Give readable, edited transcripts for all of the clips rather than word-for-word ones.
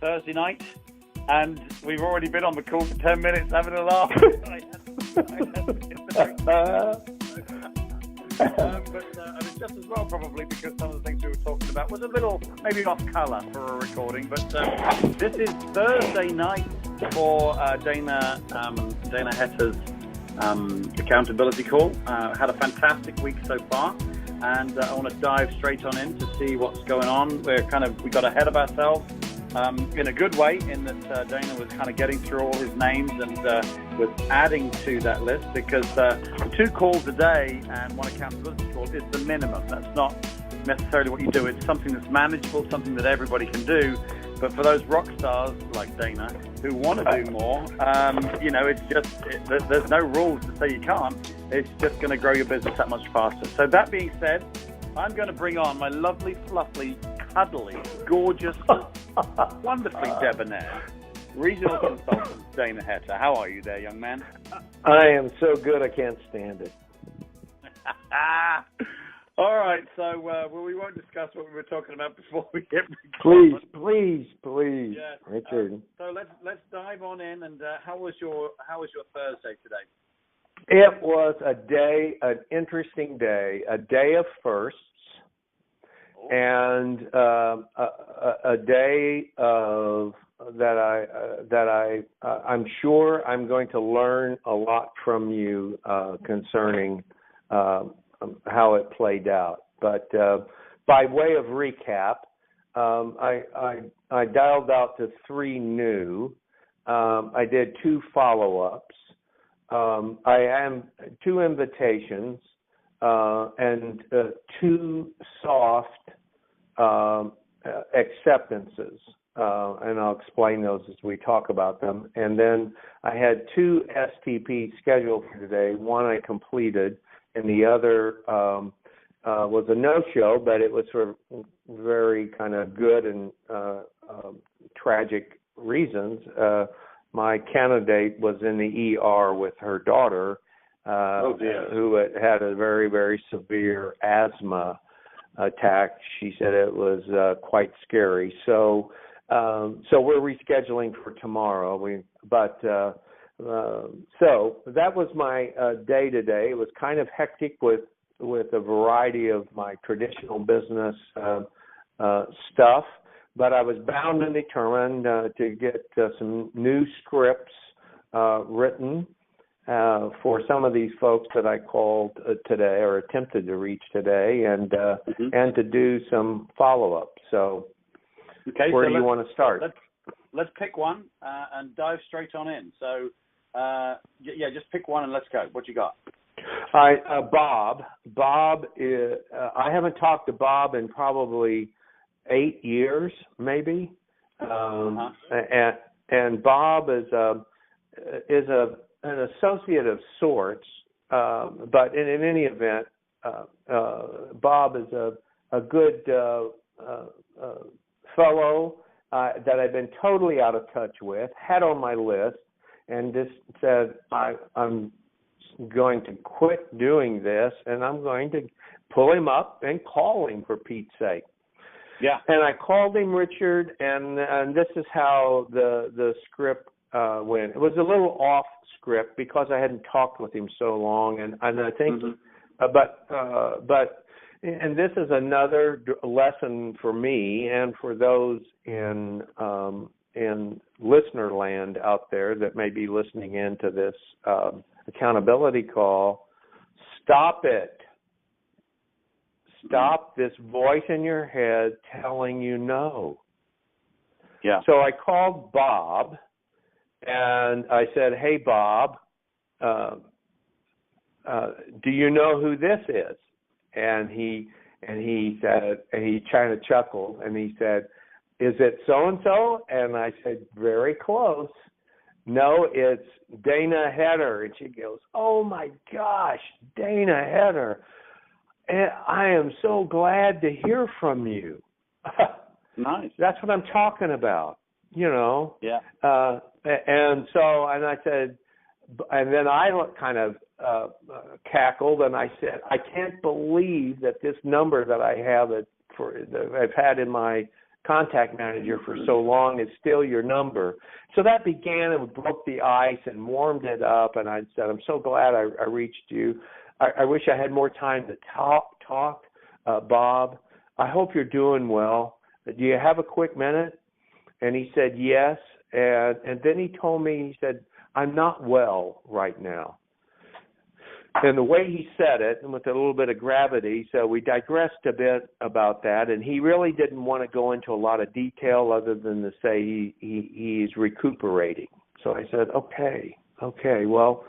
Thursday night, and we've already been on the call for 10 minutes having a laugh. But it's just as well, probably, because some of the things we were talking about was a little maybe off colour for a recording. But this is Thursday night for Dana Heter's accountability call. Had a fantastic week so far, and I want to dive straight on in to see what's going on. We got ahead of ourselves in a good way, in that Dana was kind of getting through all his names and was adding to that list, because 2 calls a day and 1 accountability call is the minimum. That's not necessarily what you do. It's something that's manageable, something that everybody can do. But for those rock stars like Dana who want to do more, it's just, there's no rules to say you can't. It's just going to grow your business that much faster. So that being said, I'm going to bring on my lovely, fluffy, cuddly, gorgeous, wonderfully debonair regional consultant, Dana Heter. How are you there, young man? I am so good I can't stand it. All right, so we won't discuss what we were talking about before we get Please, yes. Richard. So let's dive on in. And how was your Thursday today? It was an interesting day, a day of firsts, and a day of I'm sure I'm going to learn a lot from you concerning how it played out. But by way of recap, I dialed out to 3 new. I did 2 follow-ups. I am 2 invitations and 2 soft acceptances, and I'll explain those as we talk about them. And then I had 2 STP scheduled for today. 1 I completed, and the other was a no-show, but it was for very kind of good and tragic reasons. My candidate was in the ER with her daughter, who had a very, very severe asthma attack. She said it was quite scary. So we're rescheduling for tomorrow. So that was my day today. It was kind of hectic with a variety of my traditional business stuff, but I was bound and determined to get some new scripts written for some of these folks that I called today or attempted to reach today, and to do some follow-up. So where do you want to start? Let's pick one and dive straight on in. So, just pick one and let's go. What you got? All right, Bob. Bob is. I haven't talked to Bob in probably 8 years, maybe. And Bob is an associate of sorts. But in any event, Bob is a good fellow that I've been totally out of touch with, had on my list, and just said, I'm going to quit doing this, and I'm going to pull him up and call him, for Pete's sake. Yeah. And I called him, Richard, and this is how the script went. It was a little off script because I hadn't talked with him so long, and I think, and this is another lesson for me and for those in listener land out there that may be listening in to this accountability call. Stop it. Stop this voice in your head telling you no. Yeah. So I called Bob and I said, "Hey, Bob, do you know who this is?" And he said, and he kind of chuckled, and he said, "Is it so-and-so?" And I said, "Very close. No, it's Dana Heter." And she goes, "Oh, my gosh, Dana Heter. I am so glad to hear from you." Nice. That's what I'm talking about, you Yeah. And I said, and then I kind of cackled, and I said, "I can't believe that this number that I have that I've had in my contact manager for so long is still your number. So that began and broke the ice and warmed it up. And I said, I'm so glad I reached you. I wish I had more time to talk, Bob. I hope you're doing well. Do you have a quick minute? And he said, yes. And then he told me, he said, I'm not well right now. And the way he said it, and with a little bit of gravity, so we digressed a bit about that, and he really didn't want to go into a lot of detail other than to say he's recuperating. So I said, okay, well,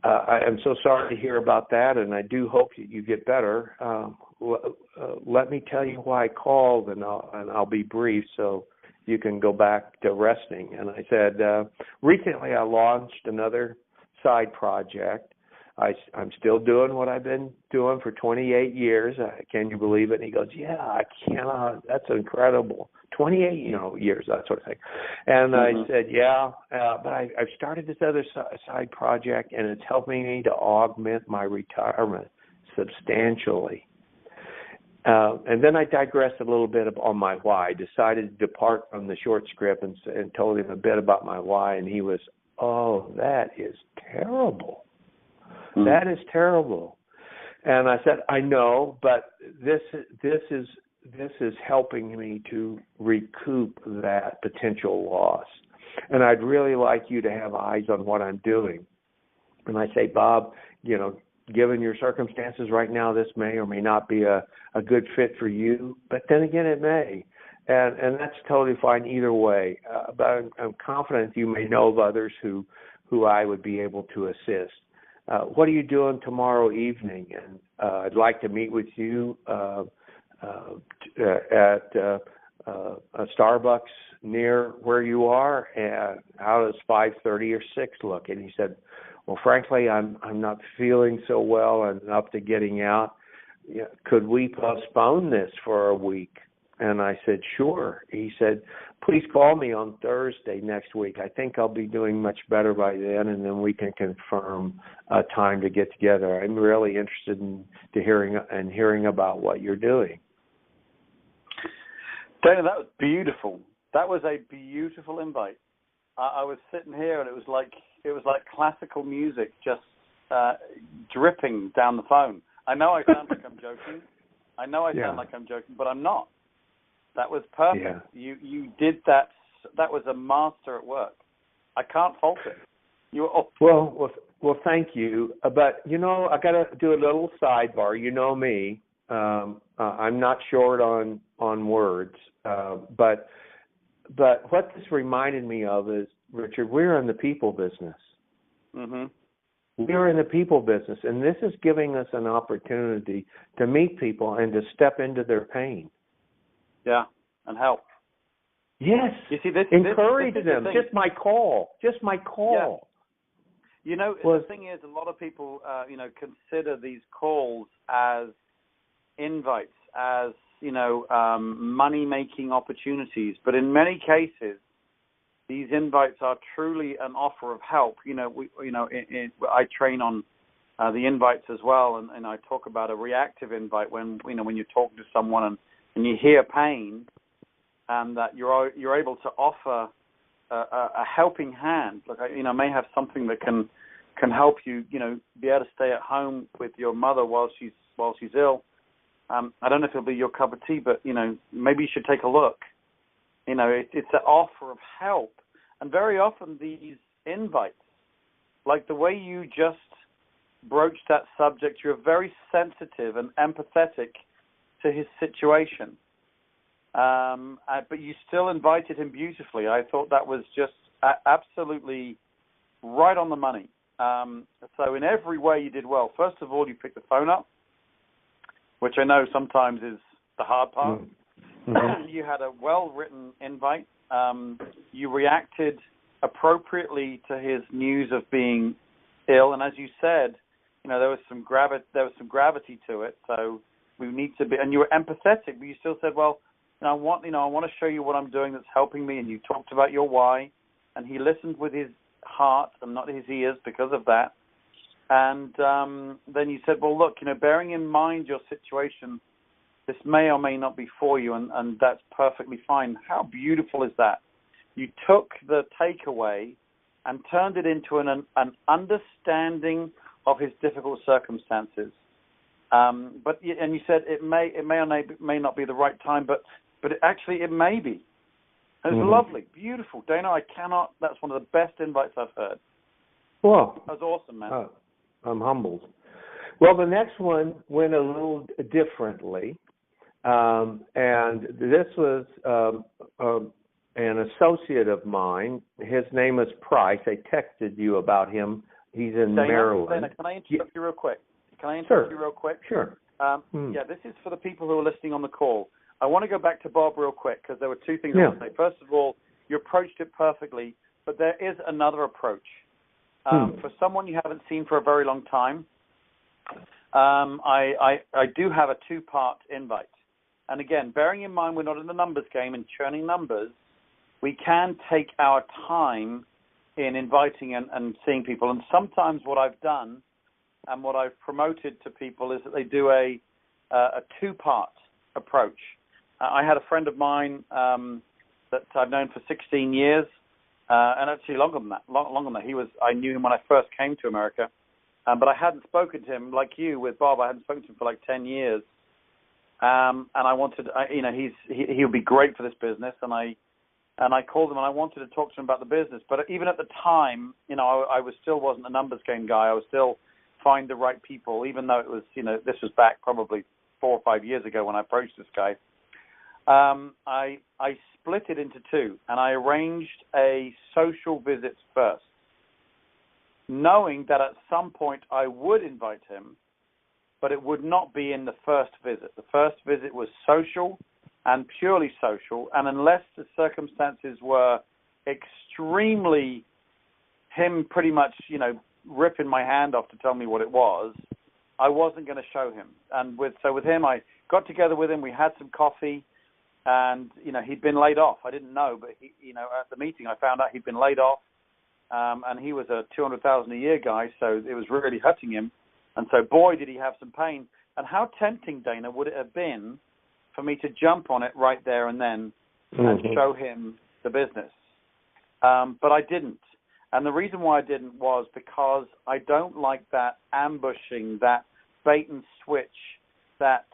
I am so sorry to hear about that, and I do hope that you get better. Let me tell you why I called, and I'll be brief so you can go back to resting. And I said, recently I launched another side project. I'm still doing what I've been doing for 28 years. Can you believe it? And he goes, yeah, I cannot. That's incredible. 28, years, that sort of thing. And I said, yeah, but I've started this other side project, and it's helping me to augment my retirement substantially. And then I digressed a little bit on my why. I decided to depart from the short script and told him a bit about my why, and he was, oh, that is terrible. That is terrible. And I said, I know, but this is helping me to recoup that potential loss. And I'd really like you to have eyes on what I'm doing. And I say, Bob, given your circumstances right now, this may or may not be a good fit for you, but then again, it may. And that's totally fine either way. But I'm confident you may know of others who I would be able to assist. What are you doing tomorrow evening? And I'd like to meet with you at a Starbucks near where you are. And how does 5:30 or 6 look? And he said, well, frankly, I'm not feeling so well and up to getting out. Could we postpone this for a week? And I said, sure. He said, please call me on Thursday next week. I think I'll be doing much better by then, and then we can confirm a time to get together. I'm really interested in hearing about what you're doing. Dana, that was beautiful. That was a beautiful invite. I was sitting here, and it was like classical music just dripping down the phone. I know I sound like I'm joking. Sound like I'm joking, but I'm not. That was perfect. Yeah. You did that. That was a master at work. I can't fault it. You were well, thank you. But I got to do a little sidebar. You know me. I'm not short on words. But what this reminded me of is, Richard, we're in the people business. Mm-hmm. We're in the people business, and this is giving us an opportunity to meet people and to step into their pain. Yeah, and help. Yes. You see, encourage them. The Just my call. Yeah. The thing is, a lot of people, consider these calls as invites, as money-making opportunities. But in many cases, these invites are truly an offer of help. I train on the invites as well, and I talk about a reactive invite when you're talking to someone and you hear pain, and that you're able to offer a helping hand. Like I may have something that can help you, be able to stay at home with your mother while she's ill. I don't know if it'll be your cup of tea, but maybe you should take a look. It's an offer of help, and very often these invites, like the way you just broached that subject, you're very sensitive and empathetic to his situation, but you still invited him beautifully. I thought that was just absolutely right on the money. So in every way you did well. First of all, you picked the phone up, which I know sometimes is the hard part. Mm-hmm. You had a well-written invite. You reacted appropriately to his news of being ill, and as you said, there was some gravity to it. So we need to be, and you were empathetic, but you still said, well, I want to show you what I'm doing that's helping me, and you talked about your why, and he listened with his heart and not his ears because of that. And then you said, well, look, bearing in mind your situation, This may or may not be for you, and that's perfectly fine. How beautiful is that? You took the takeaway and turned it into an understanding of his difficult circumstances. And you said it may or may not be the right time, but it may be. It's lovely, beautiful. Dana, that's one of the best invites I've heard. Well, that was awesome, man. I'm humbled. Well, the next one went a little differently. And this was an associate of mine. His name is Price. I texted you about him. He's in Maryland. Dana, can I interrupt you real quick? Sure. Yeah, this is for the people who are listening on the call. I want to go back to Bob real quick because there were two things I want to say. First of all, you approached it perfectly, but there is another approach. For someone you haven't seen for a very long time, I do have a two-part invite. And again, bearing in mind we're not in the numbers game and churning numbers, we can take our time in inviting and seeing people. And sometimes what I've done and what I've promoted to people is that they do a two-part approach. I had a friend of mine that I've known for 16 years, and actually longer than that. I knew him when I first came to America, but I hadn't spoken to him like you with Bob. I hadn't spoken to him for like 10 years, and I wanted, he would be great for this business, and I called him and I wanted to talk to him about the business. But even at the time, I still wasn't a numbers game guy. I was still find the right people, even though it was, this was back probably 4 or 5 years ago when I approached this guy. I split it into two, and I arranged a social visit first, knowing that at some point I would invite him, but it would not be in the first visit. The first visit was social and purely social, and unless the circumstances were extremely him pretty much, ripping my hand off to tell me what it was, I wasn't going to show him. And with him, I got together with him, we had some coffee, and, he'd been laid off. I didn't know, but at the meeting I found out he'd been laid off, and he was a $200,000 a year guy, so it was really hurting him. And so, boy, did he have some pain. And how tempting, Dana, would it have been for me to jump on it right there and then and show him the business? But I didn't. And the reason why I didn't was because I don't like that ambushing, that bait and switch, that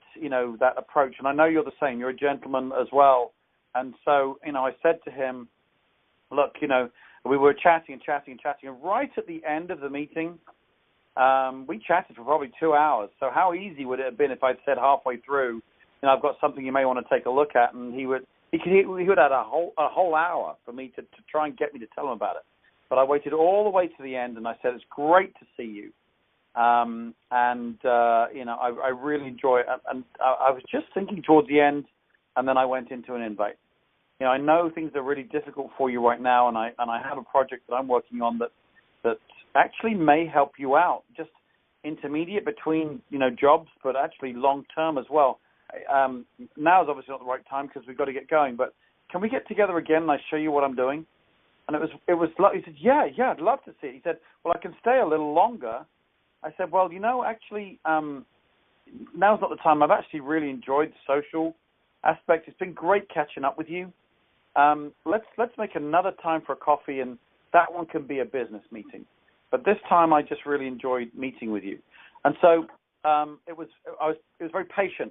approach. And I know you're the same. You're a gentleman as well. And so, I said to him, look, we were chatting. And right at the end of the meeting, we chatted for probably 2 hours. So how easy would it have been if I'd said halfway through, I've got something you may want to take a look at, and he would add a whole hour for me to try and get me to tell him about it. But I waited all the way to the end, and I said, it's great to see you. I really enjoy it. And I was just thinking towards the end, and then I went into an invite. I know things are really difficult for you right now, and I have a project that I'm working on that actually may help you out, just intermediate between, jobs, but actually long-term as well. Now is obviously not the right time because we've got to get going, but can we get together again and I show you what I'm doing? And it was he said, yeah, I'd love to see it. He said, well, I can stay a little longer. I said, well, actually, now's not the time. I've actually really enjoyed the social aspect. It's been great catching up with you. Let's make another time for a coffee, and that one can be a business meeting. But this time, I just really enjoyed meeting with you. And so it was very patient.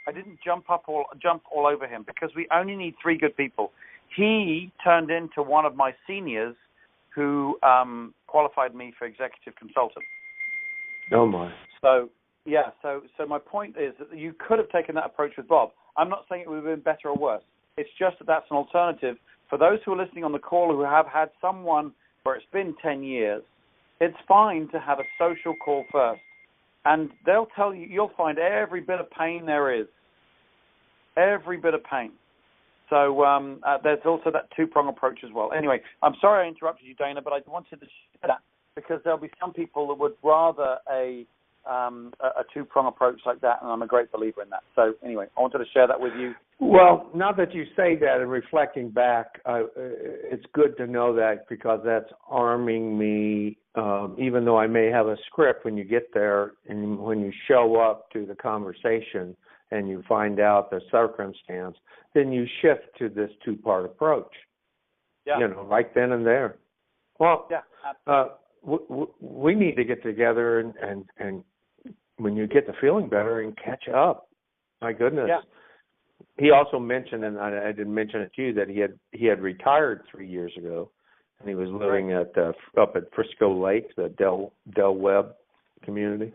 I didn't jump all over him because we only need 3 good people. He turned into one of my seniors who qualified me for executive consultant. Oh my! So yeah, so my point is that you could have taken that approach with Bob. I'm not saying it would have been better or worse. It's just that that's an alternative for those who are listening on the call who have had someone where it's been 10 years. It's fine to have a social call first, and they'll tell you. You'll find every bit of pain there is. Every bit of pain. So there's also that 2-prong approach as well. Anyway, I'm sorry I interrupted you, Dana, but I wanted to share that because there'll be some people that would rather a 2-prong approach like that, and I'm a great believer in that. So anyway, I wanted to share that with you. Well, now that you say that and reflecting back, it's good to know that because that's arming me, even though I may have a script when you get there and when you show up to the conversation and you find out the circumstance, then you shift to this two-part approach. Yeah. Right then and there. Well, yeah, we need to get together and when you get the feeling better and catch up. My goodness. Yeah. He also mentioned, and I didn't mention it to you, that he had retired 3 years ago, and he was living up at Frisco Lake, the Del Webb community.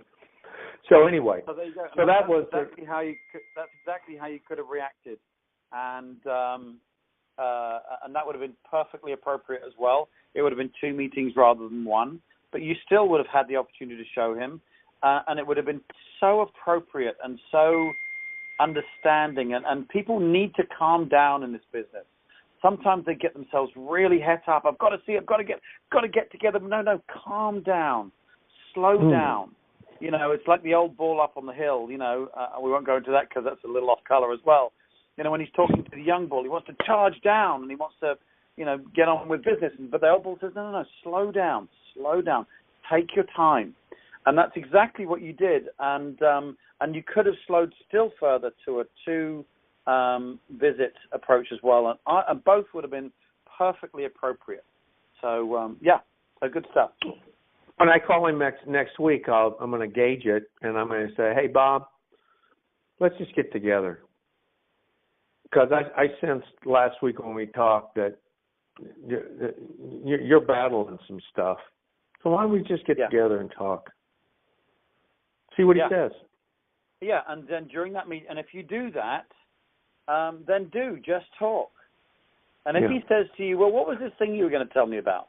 So anyway, so there you go. So that was exactly how you could have reacted, and that would have been perfectly appropriate as well. It would have been 2 meetings rather than 1, but you still would have had the opportunity to show him, and it would have been so appropriate and so understanding. And people need to calm down in this business. Sometimes they get themselves really het up. I've got to see it. Got to get together. No, calm down, slow down. It's like the old ball up on the hill. We won't go into that because that's a little off color as well. When he's talking to the young bull, he wants to charge down and he wants to, get on with business. But the old bull says, no, slow down, take your time. And that's exactly what you did. And you could have slowed still further to a 2 visit approach as well. And both would have been perfectly appropriate. So, so good stuff. When I call him next week, I'm going to gauge it, and I'm going to say, hey, Bob, let's just get together. Because I sensed last week when we talked that you're battling some stuff. So why don't we just get together and talk? See what he says. Yeah, and then during that meeting, and if you do that, then just talk. And if he says to you, well, what was this thing you were going to tell me about?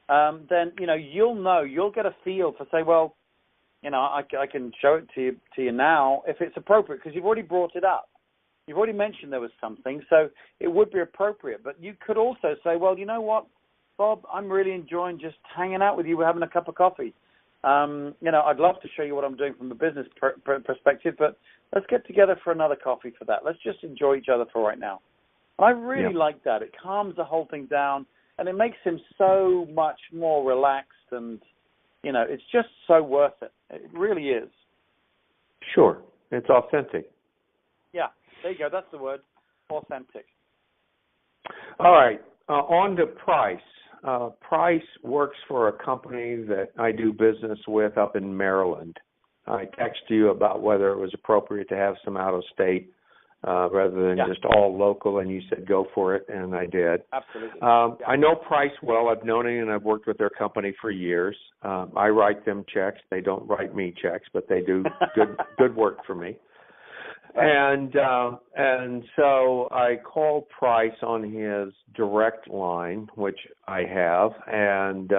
Then, you'll get a feel to say, well, I can show it to you now if it's appropriate, because you've already brought it up. You've already mentioned there was something, so it would be appropriate. But you could also say, well, you know what, Bob, I'm really enjoying just hanging out with you. We're having a cup of coffee. I'd love to show you what I'm doing from a business perspective, but let's get together for another coffee for that. Let's just enjoy each other for right now. And I really like that. It calms the whole thing down, and it makes him so much more relaxed, and, it's just so worth it. It really is. Sure. It's authentic. Yeah, there you go. That's the word, authentic. All right. On to Price. Price works for a company that I do business with up in Maryland. I texted you about whether it was appropriate to have some out-of-state rather than just all local, and you said go for it, and I did. Absolutely. I know Price well. I've known him, and I've worked with their company for years. I write them checks. They don't write me checks, but they do good work for me. And so I called Price on his direct line, which I have, and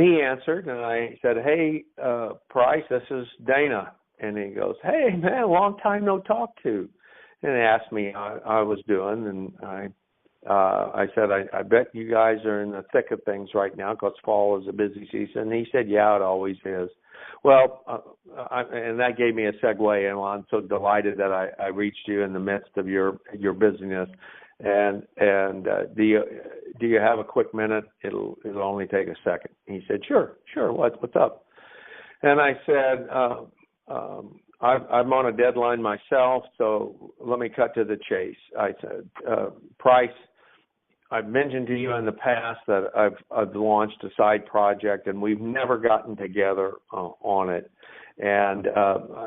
he answered, and I said, hey, Price, this is Dana. And he goes, hey, man, long time no talk to. And he asked me how I was doing, and I said, I bet you guys are in the thick of things right now because fall is a busy season. And he said, yeah, it always is. Well, and that gave me a segue, and I'm so delighted that I reached you in the midst of your busyness. And do you have a quick minute? It'll only take a second. He said, sure. What's up? And I said, I'm on a deadline myself, so let me cut to the chase. I said, Price, I've mentioned to you in the past that I've launched a side project, and we've never gotten together on it. And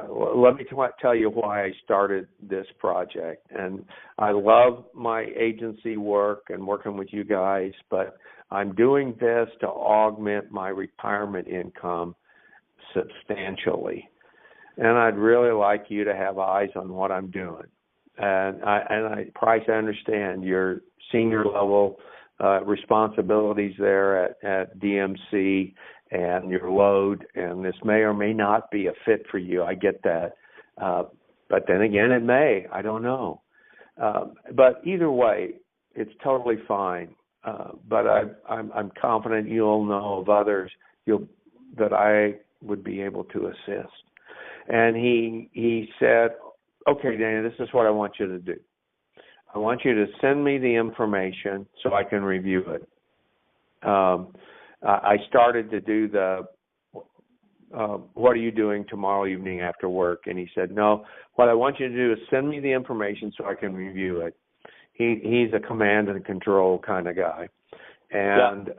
let me tell you why I started this project. And I love my agency work and working with you guys, but I'm doing this to augment my retirement income substantially. And I'd really like you to have eyes on what I'm doing. And Price, I understand your senior level responsibilities there at DMC and your load, and this may or may not be a fit for you. I get that. But then again, it may. I don't know. But either way, it's totally fine. But I'm confident you'll know of others that I would be able to assist. And he said, okay, Dana, this is what I want you to do. I want you to send me the information so I can review it. I started to do what are you doing tomorrow evening after work? And he said, no, what I want you to do is send me the information so I can review it. He's a command and control kind of guy. And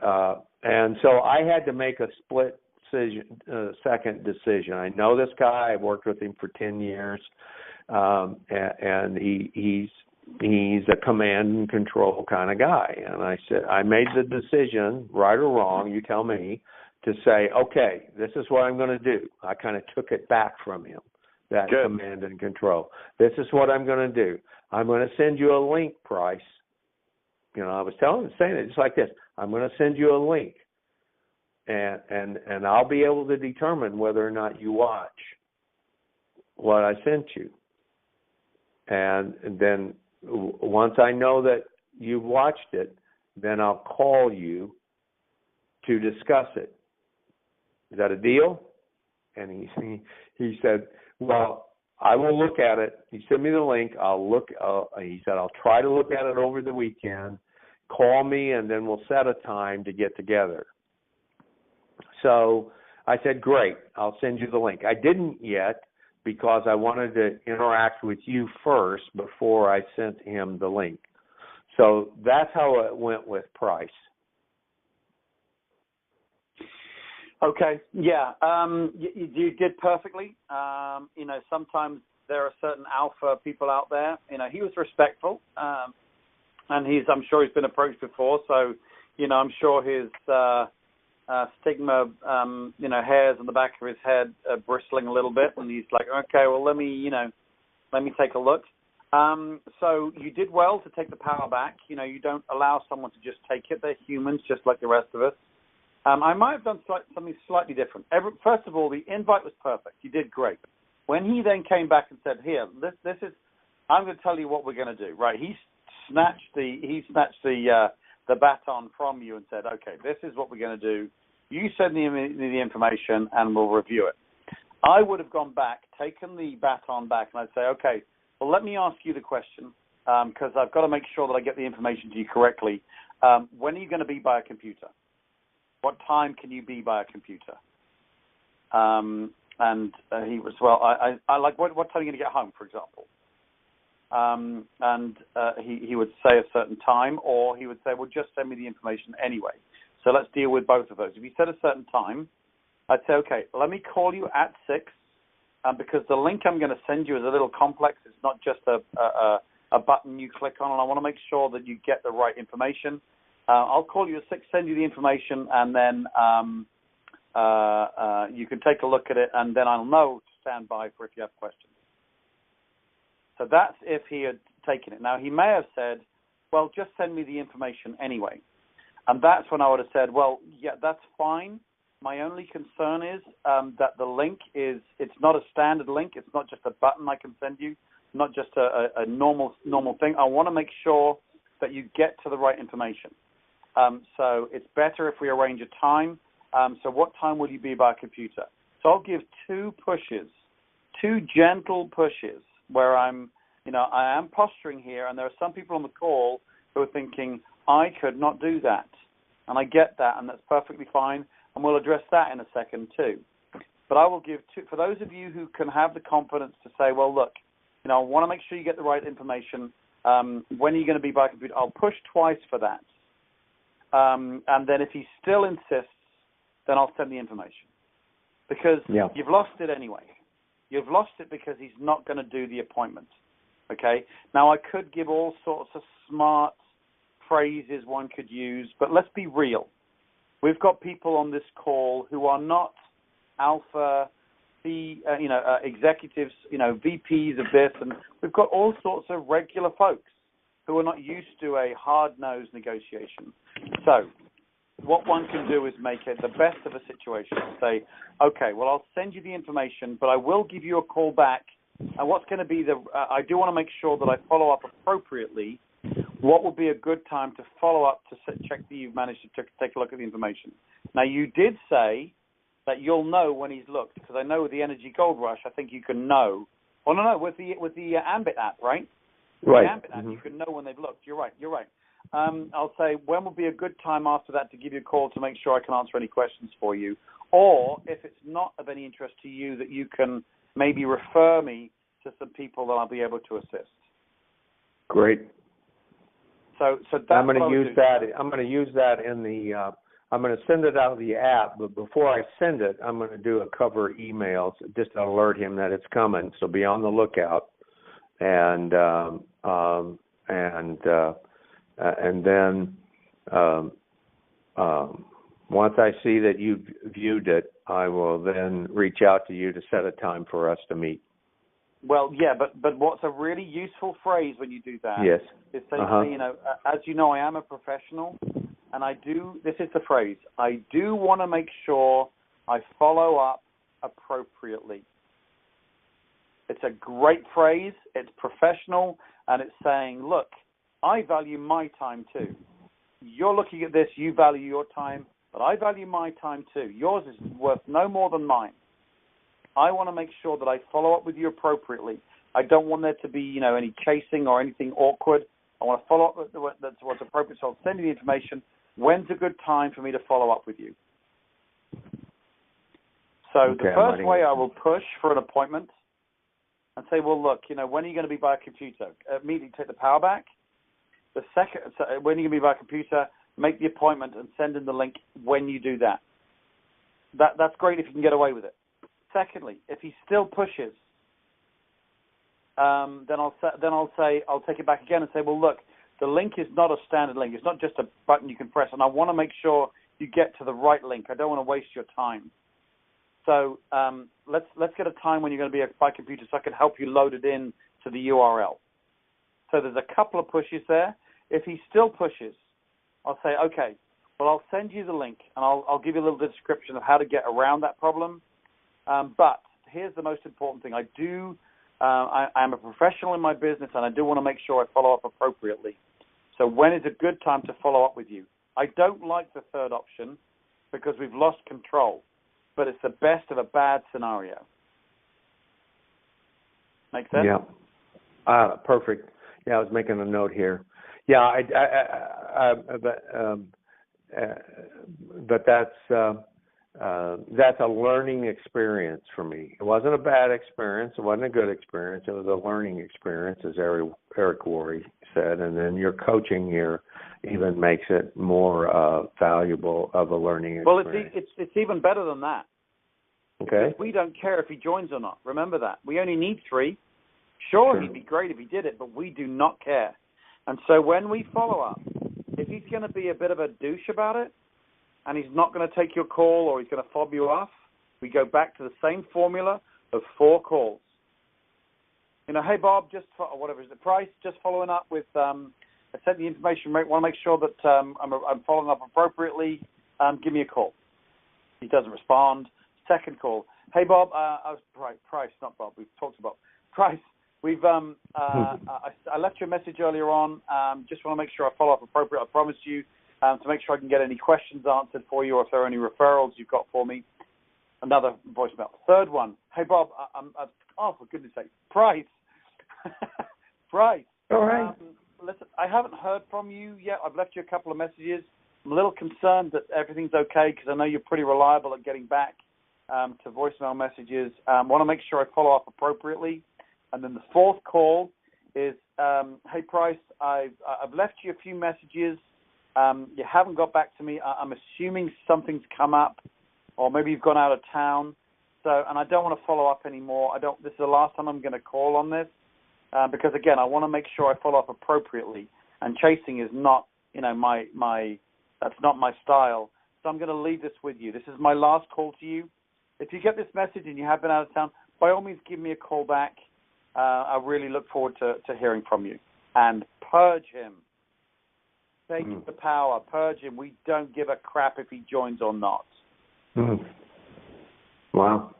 so I had to make a split second decision. I know this guy. I've worked with him for 10 years, and he's a command and control kind of guy. And I said, I made the decision, right or wrong, you tell me, to say, okay, this is what I'm going to do. I kind of took it back from him, that Good. command and control. This is what I'm going to do. I'm going to send you a link, Price. You know, I was saying it just like this. I'm going to send you a link, and I'll be able to determine whether or not you watch what I sent you. And then once I know that you've watched it, then I'll call you to discuss it. Is that a deal? And he said, well, I will look at it. He sent me the link. He said, I'll try to look at it over the weekend. Call me, and then we'll set a time to get together. So I said, great, I'll send you the link. I didn't yet because I wanted to interact with you first before I sent him the link. So that's how it went with Price. Okay, yeah, you did perfectly. You know, sometimes there are certain alpha people out there. You know, he was respectful, and I'm sure he's been approached before. So, you know, I'm sure his stigma, you know, hairs on the back of his head are bristling a little bit, and he's like, okay, well, let me take a look. So you did well to take the power back. You know, you don't allow someone to just take it. They're humans, just like the rest of us. I might have done something slightly different. First of all, the invite was perfect. You did great. When he then came back and said, "Here, this is, I'm going to tell you what we're going to do." Right? He snatched the baton from you and said, "Okay, this is what we're going to do. You send me the information, and we'll review it." I would have gone back, taken the baton back, and I'd say, "Okay, well, let me ask you the question because I've got to make sure that I get the information to you correctly. When are you going to be by a computer? What time can you be by a computer?" And he was, well, I like, what time are you going to get home, for example? And he would say a certain time, or he would say, well, just send me the information anyway. So let's deal with both of those. If you said a certain time, I'd say, okay, let me call you at 6, because the link I'm going to send you is a little complex. It's not just a button you click on, and I want to make sure that you get the right information. I'll call you at 6, send you the information, and then you can take a look at it, and then I'll know to stand by for if you have questions. So that's if he had taken it. Now, he may have said, well, just send me the information anyway. And that's when I would have said, well, yeah, that's fine. My only concern is that the link it's not a standard link. It's not just a button I can send you, not just a normal thing. I want to make sure that you get to the right information. So it's better if we arrange a time. So what time will you be by a computer? So I'll give 2 pushes, 2 gentle pushes where I am posturing here, and there are some people on the call who are thinking, I could not do that. And I get that, and that's perfectly fine, and we'll address that in a second too. But I will give 2, for those of you who can have the confidence to say, well, look, I want to make sure you get the right information. When are you going to be by a computer? I'll push twice for that. And then if he still insists, then I'll send the information. Because you've lost it anyway. You've lost it because he's not going to do the appointment. Okay? Now, I could give all sorts of smart phrases one could use, but let's be real. We've got people on this call who are not alpha, executives, VPs of this, and we've got all sorts of regular folks who are not used to a hard-nosed negotiation. So what one can do is make it the best of a situation and say, okay, well, I'll send you the information, but I will give you a call back. And what's going to be I do want to make sure that I follow up appropriately. What would be a good time to follow up to check that you've managed to take a look at the information? Now, you did say that you'll know when he's looked, because I know with the Energy Gold Rush, I think you can know. Oh, no, with the Ambit app, right? Right. The Ambit app, you can know when they've looked. You're right. I'll say, when would be a good time after that to give you a call to make sure I can answer any questions for you? Or if it's not of any interest to you, that you can maybe refer me to some people that I'll be able to assist. Great. So that's I'm going to use that. I'm going to use that in the. I'm going to send it out of the app, but before I send it, I'm going to do a cover email just to alert him that it's coming. So be on the lookout, and then once I see that you've viewed it, I will then reach out to you to set a time for us to meet. Well, yeah, but what's a really useful phrase when you do that Yes. is say, as you know, I am a professional, and this is the phrase, I do want to make sure I follow up appropriately. It's a great phrase, it's professional, and it's saying, look, I value my time too. You're looking at this, you value your time, but I value my time too. Yours is worth no more than mine. I want to make sure that I follow up with you appropriately. I don't want there to be, any chasing or anything awkward. I want to follow up with that's what's appropriate. So I'll send you the information. When's a good time for me to follow up with you? So the first way, I will push for an appointment and say, well, look, when are you going to be by a computer? Immediately take the power back. The second, when are you going to be by a computer? Make the appointment and send in the link when you do that. That's great if you can get away with it. Secondly, if he still pushes, then I'll take it back again and say, well, look, the link is not a standard link. It's not just a button you can press, and I want to make sure you get to the right link. I don't want to waste your time. So let's get a time when you're going to be by computer so I can help you load it in to the URL. So there's a couple of pushes there. If he still pushes, I'll say, okay, well, I'll send you the link, and I'll give you a little description of how to get around that problem. But here's the most important thing. I'm a professional in my business, and I do want to make sure I follow up appropriately. So when is a good time to follow up with you? I don't like the third option because we've lost control, but it's the best of a bad scenario. Make sense? Yeah. Perfect. Yeah, I was making a note here. Yeah, but that's a learning experience for me. It wasn't a bad experience. It wasn't a good experience. It was a learning experience, as Eric Worre said. And then your coaching here even makes it more valuable of a learning experience. Well, it's even better than that. Okay. Because we don't care if he joins or not. Remember that. We only need 3. Sure, he'd be great if he did it, but we do not care. And so when we follow up, if he's going to be a bit of a douche about it, and he's not going to take your call or he's going to fob you off, we go back to the same formula of 4 calls. Hey, Bob, Price, just following up with, I sent the information, want to make sure that I'm following up appropriately. Give me a call. He doesn't respond. Second call. Hey, Bob, Price, not Bob. We've talked about Price. I left you a message earlier on. Just want to make sure I follow up appropriately. I promised you. To make sure I can get any questions answered for you, or if there are any referrals you've got for me. Another voicemail. Third one. Hey, Bob, for goodness sake. Price. Price. All right. Listen, I haven't heard from you yet. I've left you a couple of messages. I'm a little concerned that everything's okay because I know you're pretty reliable at getting back to voicemail messages. Want to make sure I follow up appropriately. And then the fourth call is, hey, Price, I've left you a few messages. You haven't got back to me. I'm assuming something's come up, or maybe you've gone out of town. And I don't want to follow up anymore. This is the last time I'm going to call on this, because again, I want to make sure I follow up appropriately. And chasing is not, that's not my style. So I'm going to leave this with you. This is my last call to you. If you get this message and you have been out of town, by all means, give me a call back. I really look forward to hearing from you. And purge him. Take the power, purge him. We don't give a crap if he joins or not. Mm. Wow.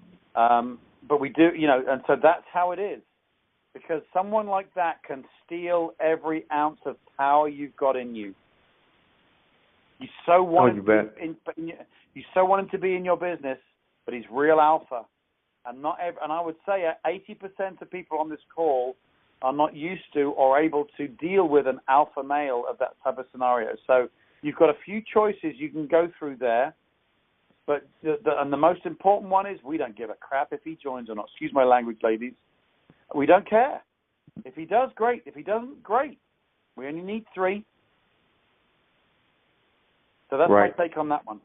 But we do, and so that's how it is. Because someone like that can steal every ounce of power you've got in you. You so want him to be in your business, but he's real alpha. And I would say 80% of people on this call are not used to or able to deal with an alpha male of that type of scenario. So you've got a few choices you can go through there, but the most important one is we don't give a crap if he joins or not. Excuse my language, ladies. We don't care. If he does, great. If he doesn't, great. We only need 3. So that's my take on that one.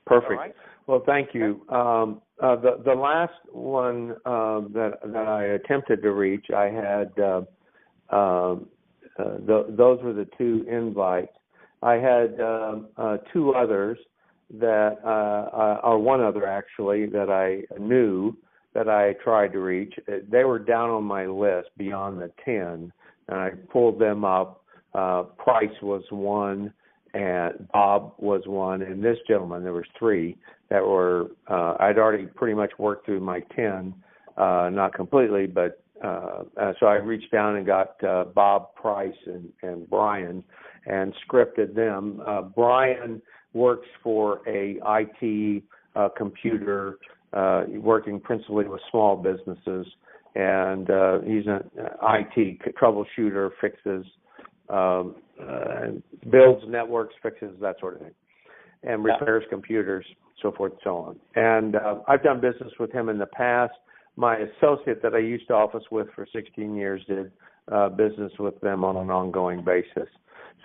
Perfect. Right? Well, thank you. The last one that I attempted to reach, I had those were the 2 invites. I had 2 others that, or one other actually, that I knew that I tried to reach. They were down on my list beyond the 10, and I pulled them up. Price was one, and Bob was one, and this gentleman, there was 3 that were, I'd already pretty much worked through my 10, not completely, but so I reached down and got Bob, Price, and Brian, and scripted them. Brian works for a IT computer, working principally with small businesses, and he's an IT troubleshooter, fixes, builds networks, fixes that sort of thing, and repairs computers, so forth and so on. And I've done business with him in the past. My associate that I used to office with for 16 years did business with them on an ongoing basis.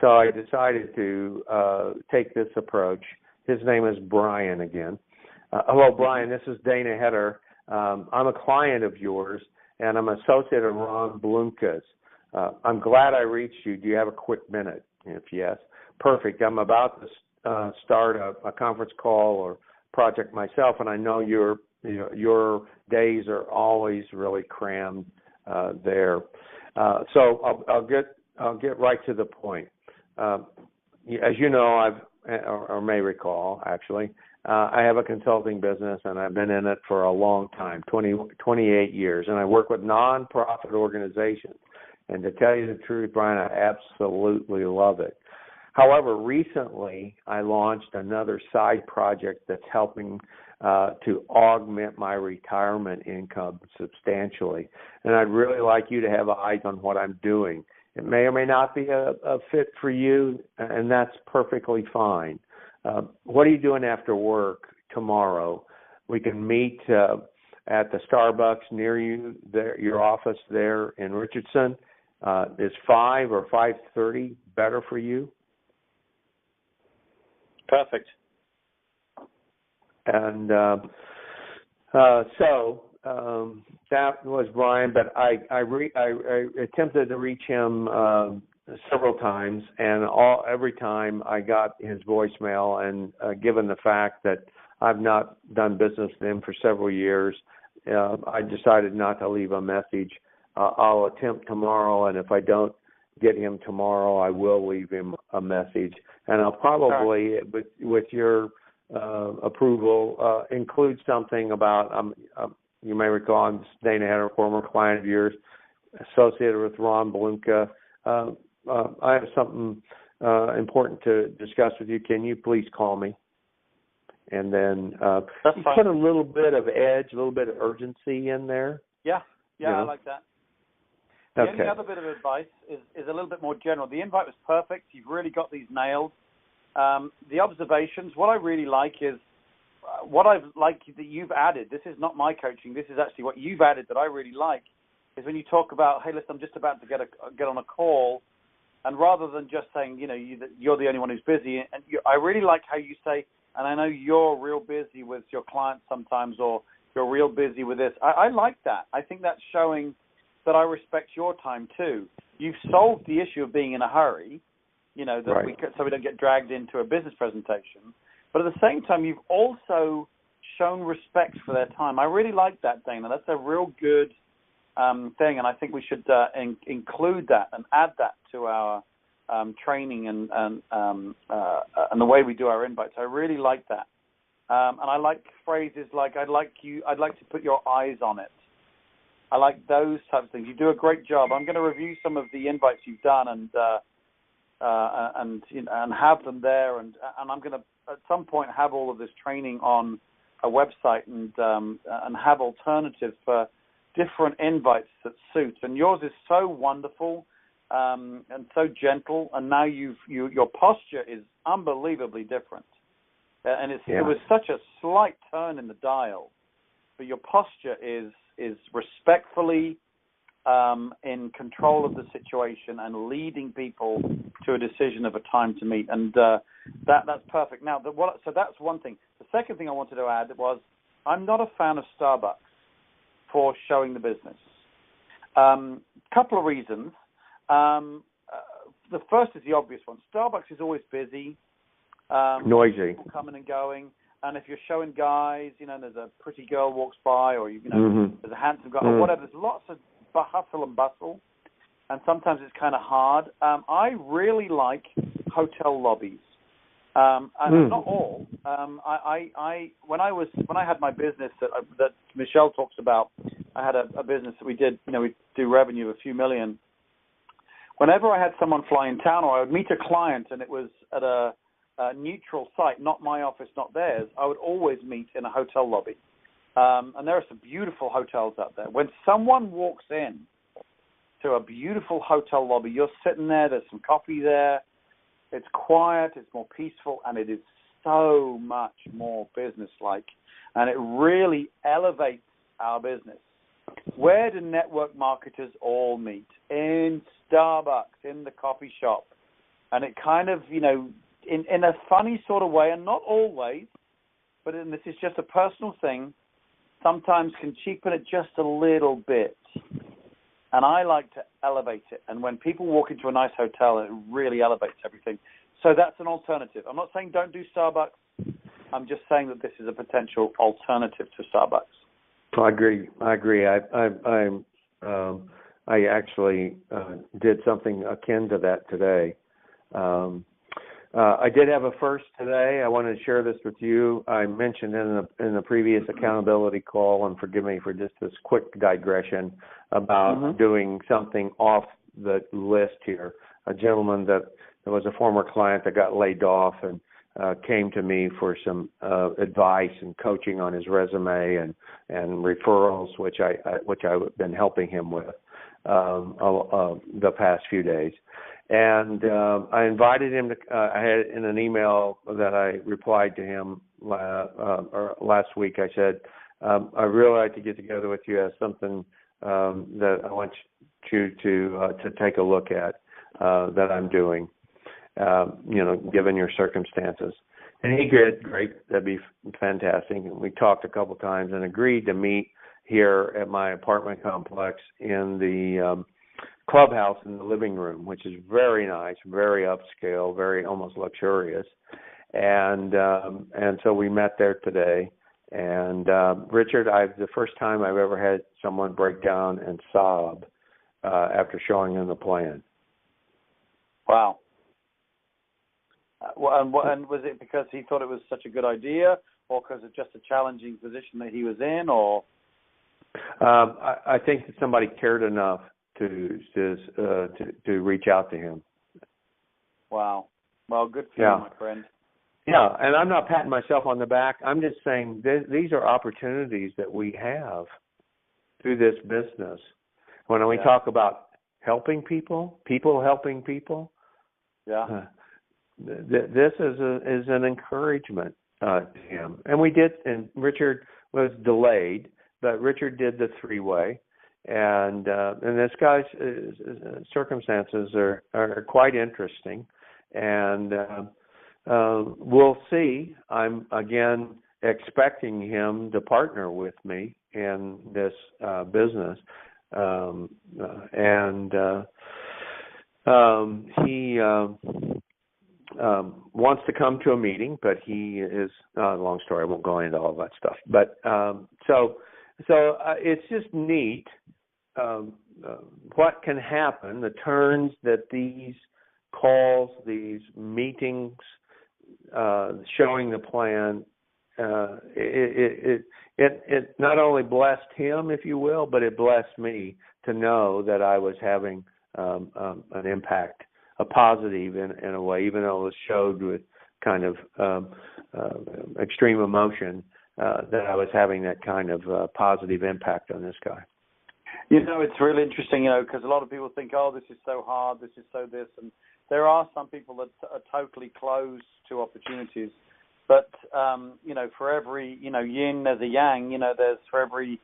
So I decided to take this approach. His name is Brian again. Hello, Brian. This is Dana Heter. I'm a client of yours, and I'm an associate of Ron Blumka's. I'm glad I reached you. Do you have a quick minute? If yes, perfect. I'm about to start a conference call or project myself, and I know your days are always really crammed there. So I'll get right to the point. As you know, or may recall actually, I have a consulting business, and I've been in it for a long time, 28 years, and I work with nonprofit organizations. And to tell you the truth, Brian, I absolutely love it. However, recently I launched another side project that's helping to augment my retirement income substantially. And I'd really like you to have eyes on what I'm doing. It may or may not be a fit for you, and that's perfectly fine. What are you doing after work tomorrow? We can meet at the Starbucks near you, there, your office there in Richardson. Is 5 or 5:30 better for you? Perfect. And so that was Brian, but I attempted to reach him several times, and every time I got his voicemail. And given the fact that I've not done business with him for several years, I decided not to leave a message. I'll attempt tomorrow, and if I don't get him tomorrow, I will leave him a message. And I'll probably, with your approval, include something about, you may recall, I'm Dana Heter, a former client of yours, associated with Ron Blumka. I have something important to discuss with you. Can you please call me? And then put a little bit of edge, a little bit of urgency in there. Yeah, you know? I like that. The only other bit of advice is a little bit more general. The invite was perfect. You've really got these nailed. The observations, what I really like is what I've liked that you've added. This is not my coaching. This is actually what you've added that I really like, is when you talk about, hey, listen, I'm just about to get on a call, and rather than just saying, you're the only one who's busy, and I really like how you say, and I know you're real busy with your clients sometimes, or you're real busy with this. I like that. I think that's showing that I respect your time too. You've solved the issue of being in a hurry, so we don't get dragged into a business presentation. But at the same time, you've also shown respect for their time. I really like that, Dana. That's a real good thing, and I think we should include that and add that to our training and the way we do our invites. I really like that, and I like phrases like "I'd like to put your eyes on it." I like those types of things. You do a great job. I'm going to review some of the invites you've done and have them there, and I'm going to at some point have all of this training on a website and have alternatives for different invites that suit, and yours is so wonderful and so gentle, and now your posture is unbelievably different, and it was such a slight turn in the dial, but your posture is respectfully in control of the situation and leading people to a decision of a time to meet, and that's perfect. Now, so that's one thing. The second thing I wanted to add was I'm not a fan of Starbucks for showing the business. Couple of reasons. The first is the obvious one. Starbucks is always busy, noisy, people coming and going. And if you're showing guys, there's a pretty girl walks by, or there's a handsome guy, or whatever. There's lots of hustle and bustle, and sometimes it's kind of hard. I really like hotel lobbies, and not all. When I had my business that Michelle talks about, I had a business that we did. We do revenue of a few million. Whenever I had someone fly in town, or I would meet a client, and it was at a neutral site, not my office, not theirs, I would always meet in a hotel lobby. And there are some beautiful hotels out there. When someone walks in to a beautiful hotel lobby, you're sitting there, there's some coffee there, it's quiet, it's more peaceful, and it is so much more business-like. And it really elevates our business. Where do network marketers all meet? In Starbucks, in the coffee shop. And it kind of, in a funny sort of way, and not always, but this is just a personal thing, sometimes can cheapen it just a little bit. And I like to elevate it. And when people walk into a nice hotel, it really elevates everything. So that's an alternative. I'm not saying don't do Starbucks. I'm just saying that this is a potential alternative to Starbucks. I agree. I actually did something akin to that today. I did have a first today. I wanted to share this with you. I mentioned in the previous accountability call, and forgive me for just this quick digression, about doing something off the list here. A gentleman that was a former client that got laid off and came to me for some advice and coaching on his resume and referrals, which I've been helping him with the past few days. And I invited him to. I had in an email that I replied to him last week. I said, "I really like to get together with you as something that I want you to take a look at that I'm doing. Given your circumstances." And he did. Great, that'd be fantastic. And we talked a couple times and agreed to meet here at my apartment complex in the clubhouse in the living room, which is very nice, very upscale, very almost luxurious. And so we met there today. And Richard, the first time I've ever had someone break down and sob after showing them the plan. Wow. And was it because he thought it was such a good idea, or because it's just a challenging position that he was in, or? I think that somebody cared enough to reach out to him. Wow. Well, good for you, my friend. Yeah, and I'm not patting myself on the back. I'm just saying these are opportunities that we have through this business. When we talk about helping people helping people, this is an encouragement to him. And we did, and Richard was delayed, but Richard did the three-way. And this guy's circumstances are quite interesting, and we'll see. I'm again expecting him to partner with me in this business, he wants to come to a meeting, but he is long story. I won't go into all that stuff. But so it's just neat. What can happen, the turns that these calls, these meetings, showing the plan, it not only blessed him, if you will, but it blessed me to know that I was having an impact, a positive in a way, even though it was showed with kind of extreme emotion, that I was having that kind of positive impact on this guy. It's really interesting, because a lot of people think, oh, this is so hard, this is so this, and there are some people that are totally closed to opportunities. But, for every, yin, there's a yang, there's for every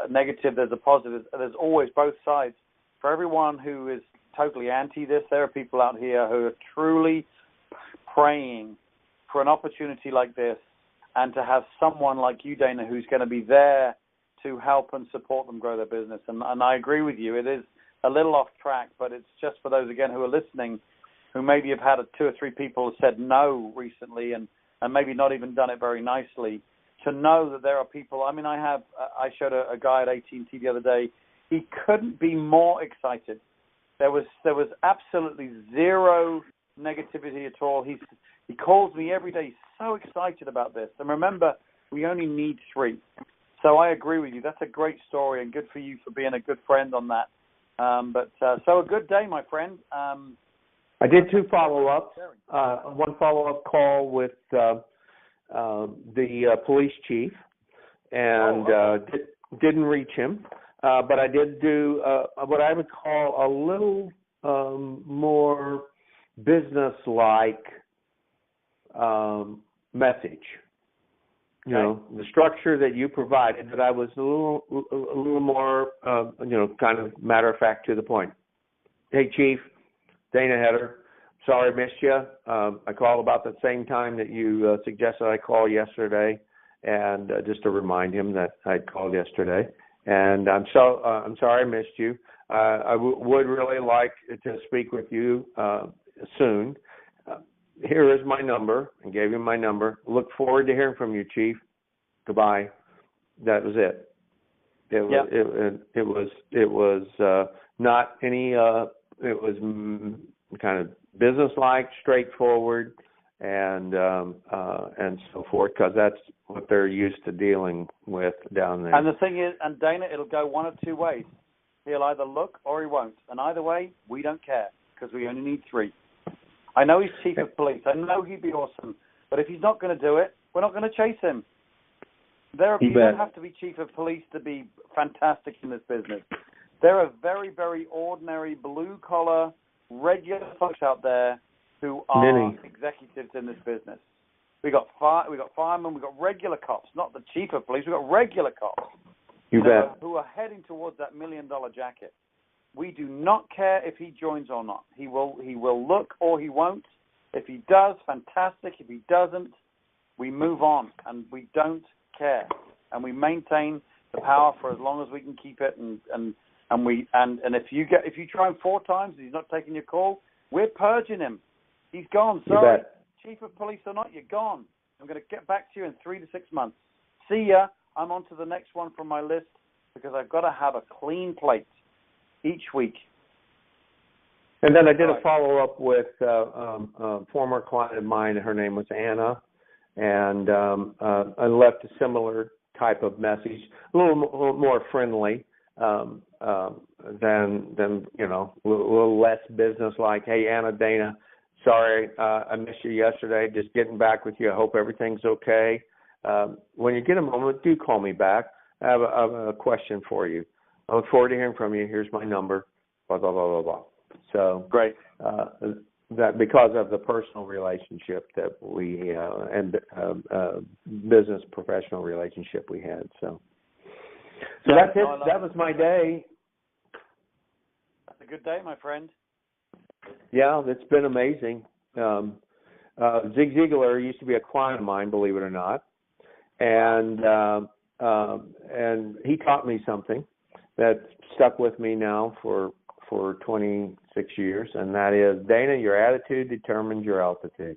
negative, there's a positive. There's always both sides. For everyone who is totally anti this, there are people out here who are truly praying for an opportunity like this and to have someone like you, Dana, who's going to be there to help and support them grow their business. And I agree with you. It is a little off track, but it's just for those, again, who are listening, who maybe have had 2 or 3 people said no recently and maybe not even done it very nicely, to know that there are people. I mean, I showed a guy at AT&T the other day. He couldn't be more excited. There was absolutely zero negativity at all. He calls me every day. He's so excited about this. And remember, we only need 3. So I agree with you. That's a great story, and good for you for being a good friend on that. So a good day, my friend. I did 2 follow-ups. One follow-up call with the police chief, and didn't reach him. But I did do what I would call a little more business-like message. The structure that you provided, but I was a little more, kind of matter of fact, to the point. Hey, Chief, Dana Heter, sorry I missed you. I called about the same time that you suggested I call yesterday, and just to remind him that I'd called yesterday. And I'm sorry I missed you. I would really like to speak with you soon. Here is my number. I gave him my number. Look forward to hearing from you, Chief. Goodbye. That was it. It was not any. It was kind of business-like, straightforward, and so forth, because that's what they're used to dealing with down there. And the thing is, and Dana, it'll go one of 2 ways. He'll either look or he won't. And either way, we don't care, because we only need 3. I know he's chief of police. I know he'd be awesome. But if he's not going to do it, we're not going to chase him. You don't have to be chief of police to be fantastic in this business. There are very, very ordinary, blue-collar, regular folks out there who are executives in this business. We got firemen, we got regular cops, not the chief of police. We got regular cops. You bet. Who are heading towards that $1 million jacket. We do not care if he joins or not. He will look or he won't. If he does, fantastic. If he doesn't, we move on and we don't care. And we maintain the power for as long as we can keep it. And if you try him 4 times and he's not taking your call, we're purging him. He's gone. Sorry, chief of police or not, you're gone. I'm going to get back to you in 3 to 6 months. See ya. I'm on to the next one from my list because I've got to have a clean plate each week. And then I did a follow-up with a former client of mine. Her name was Anna, and I left a similar type of message, a little more friendly than a little less business-like. Hey, Anna, Dana, sorry I missed you yesterday. Just getting back with you. I hope everything's okay. When you get a moment, do call me back. I have a question for you. I look forward to hearing from you. Here's my number. Blah, blah, blah, blah, blah. So great. That because of the personal relationship that we and business professional relationship we had. So that's it. That was my day. That's a good day, my friend. Yeah, it's been amazing. Zig Ziglar used to be a client of mine, believe it or not, and he taught me something that stuck with me now for 26 years, and that is, Dana, your attitude determines your altitude.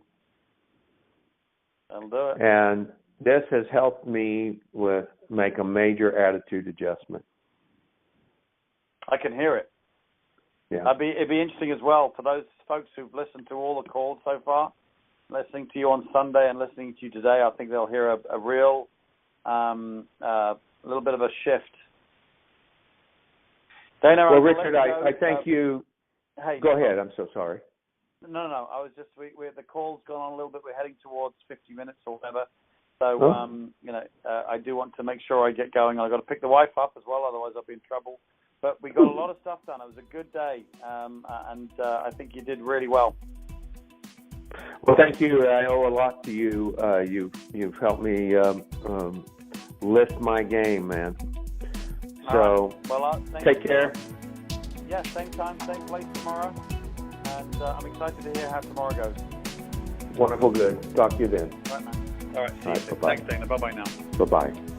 That'll do it. And this has helped me make a major attitude adjustment. I can hear it. Yeah. It'd be interesting as well for those folks who've listened to all the calls so far, listening to you on Sunday and listening to you today. I think they'll hear a real, little bit of a shift. Dana, well, Richard, I thank you. Hey, go ahead. I'm so sorry. No. I was just the call's gone on a little bit. We're heading towards 50 minutes or whatever. So, I do want to make sure I get going. I've got to pick the wife up as well, otherwise I'll be in trouble. But we got a lot of stuff done. It was a good day, and I think you did really well. Well, thank you. I owe a lot to you. You've helped me lift my game, man. So, take care. Yeah, same time, same place tomorrow. And I'm excited to hear how tomorrow goes. Wonderful, good. Talk to you then. All right, man. All right, see you soon. Bye-bye. Thanks, Dana. Bye-bye now. Bye-bye.